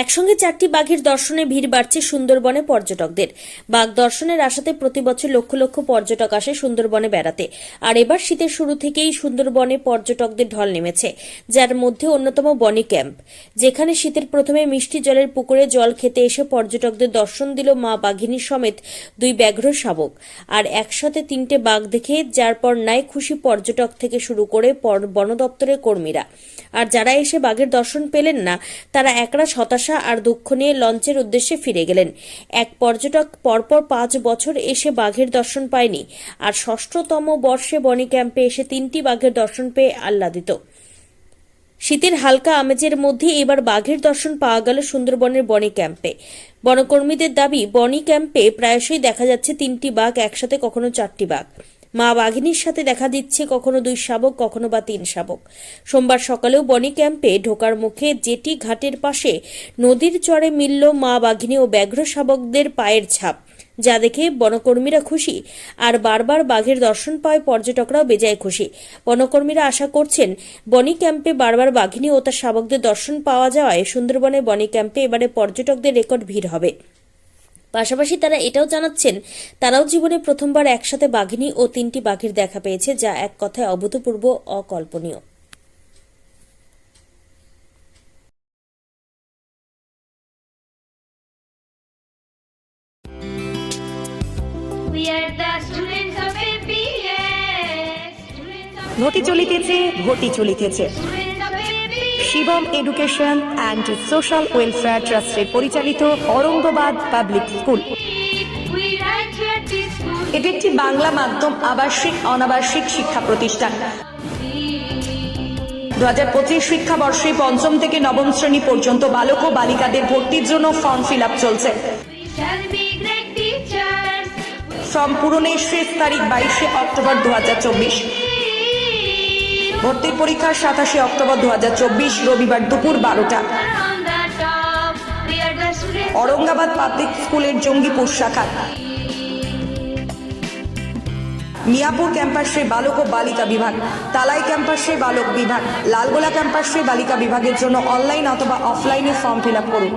একসঙ্গে 4টি বাঘের দর্শনে ভিড় বাড়ছে সুন্দরবনে পর্যটকদের। বাঘ দর্শনের আশাতে প্রতি বছর লক্ষ লক্ষ পর্যটক আসে সুন্দরবনে বেড়াতে। আর এবার শীতের শুরু থেকেই সুন্দরবনে পর্যটকদের ঢল নেমেছে, যার মধ্যে অন্যতম বনি ক্যাম্প, যেখানে শীতের প্রথমে মিষ্টি জলের পুকুরে জল খেতে এসে পর্যটকদের দর্শন দিল মা বাঘিনী সমেত 2 ব্যাঘ্র শাবক। আর একসাথে 3টে বাঘ দেখে যার পর নাই খুশি পর্যটক থেকে শুরু করে বন দপ্তরের কর্মীরা। আর যারা এসে বাঘের দর্শন পেলেন না, তারা একরাশ হতাশা আর দুঃখ নিয়ে লঞ্চের উদ্দেশ্যে ফিরে গেলেন। এক পর্যটক পরপর 5 বছর এসে বাঘের দর্শন পায়নি, আর 6ষ্ঠতম বর্ষে বনি ক্যাম্পে এসে 3টি বাঘের দর্শন পেয়ে আহ্লাদিত। শীতের হালকা আমেজের মধ্যে এবার বাঘের দর্শন পাওয়া গেল সুন্দরবনের বনি ক্যাম্পে। বনকর্মীদের দাবি, বনি ক্যাম্পে প্রায়শই দেখা যাচ্ছে 3টি বাঘ একসাথে, কখনো 4টি বাঘ। মা বাঘিনীর সাথে দেখা দিচ্ছে কখনো 2 শাবক, কখনো বা 3 শাবক। সোমবার সকালেও বনি ক্যাম্পে ঢোকার মুখে জেটি ঘাটের পাশে নদীর চরে মিলল মা বাঘিনী ও ব্যাঘ্র শাবকদের পায়ের ছাপ, যা দেখে বনকর্মীরা খুশি। আর বারবার বাঘের দর্শন পায় পর্যটকরাও বেজায় খুশি। বনকর্মীরা আশা করছেন, বনি ক্যাম্পে বারবার বাঘিনী ও তার শাবকদের দর্শন পাওয়া যাওয়ায় সুন্দরবনে বনি ক্যাম্পে এবারে পর্যটকদের রেকর্ড ভিড় হবে। পাশাপাশি তারা এটাও জানাচ্ছেন, তারাও জীবনে প্রথমবার একসাথে বাঘিনী ও 3টি বাঘের দেখা পেয়েছে, যা এক কথায় অভূতপূর্ব, অকল্পনীয়। ঘটি চলিতেছে, ঘটি চলিতেছে। Shivam education and social welfare ট্রাস্টের পরিচালিত অরঙ্গবাদ পাবলিক স্কুল। এটি একটি বাংলা মাধ্যম আবাসিক অনাবাসিক শিক্ষা প্রতিষ্ঠান। 2025 শিক্ষাবর্ষে 5ম থেকে 9ম শ্রেণী পর্যন্ত বালক ও বালিকাদের ভর্তির জন্য ফর্ম ফিল আপ চলছে। ফর্ম পূরণের শেষ তারিখ 22শে অক্টোবর 2024। ভর্তির পরীক্ষা 27শে অক্টোবর 2024 রবিবার দুপুর 12টা। অরঙ্গাবাদ পাবলিক স্কুলের জঙ্গিপুর শাখা। মিয়াপুর ক্যাম্পাসে বালক ও বালিকা বিভাগ, তালাই ক্যাম্পাসে বালক বিভাগ, লালগোলা ক্যাম্পাসে বালিকা বিভাগের জন্য অনলাইন অথবা অফলাইনে ফর্ম ফিল আপ করুন।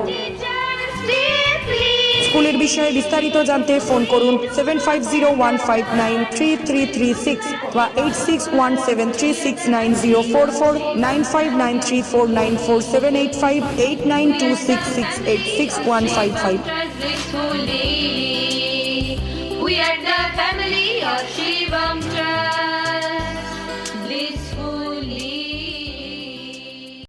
স্কুলের বিষয়ে বিস্তারিত জানতে ফোন করুন 7501593336 বা 8617369044, 9593494785, 8926686155। We are the family of Shiva.